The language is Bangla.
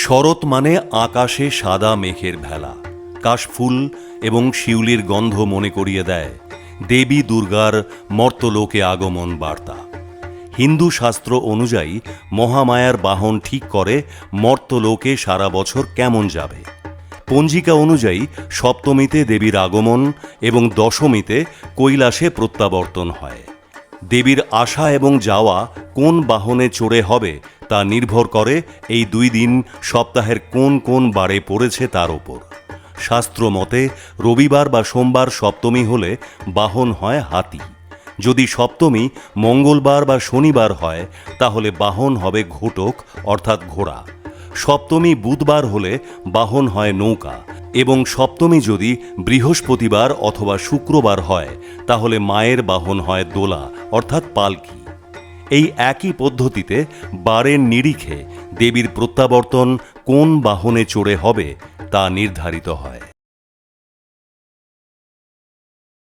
শরৎ মানে আকাশে সাদা মেঘের ভেলা, কাশফুল এবং শিউলির গন্ধ মনে করিয়ে দেয় দেবী দুর্গার মর্তলোকে আগমন বার্তা। হিন্দু শাস্ত্র অনুযায়ী মহামায়ার বাহন ঠিক করে মর্তলোকে সারা বছর কেমন যাবে। পঞ্জিকা অনুযায়ী সপ্তমীতে দেবীর আগমন এবং দশমীতে কৈলাসে প্রত্যাবর্তন হয়। দেবীর আসা এবং যাওয়া কোন বাহনে চড়ে হবে তা নির্ভর করে এই দুই দিন সপ্তাহের কোন কোন বারে পড়েছে তার ওপর। শাস্ত্র মতে রবিবার বা সোমবার সপ্তমী হলে বাহন হয় হাতি। যদি সপ্তমী মঙ্গলবার বা শনিবার হয় তাহলে বাহন হবে ঘোটক অর্থাৎ ঘোড়া। সপ্তমী বুধবার হলে বাহন হয় নৌকা এবং সপ্তমী যদি বৃহস্পতিবার অথবা শুক্রবার হয় তাহলে মায়ের বাহন হয় দোলা অর্থাৎ পালকি। এই একই পদ্ধতিতে বারের নিরিখে দেবীর প্রত্যাবর্তন কোন বাহনে চড়ে হবে তা নির্ধারিত হয়।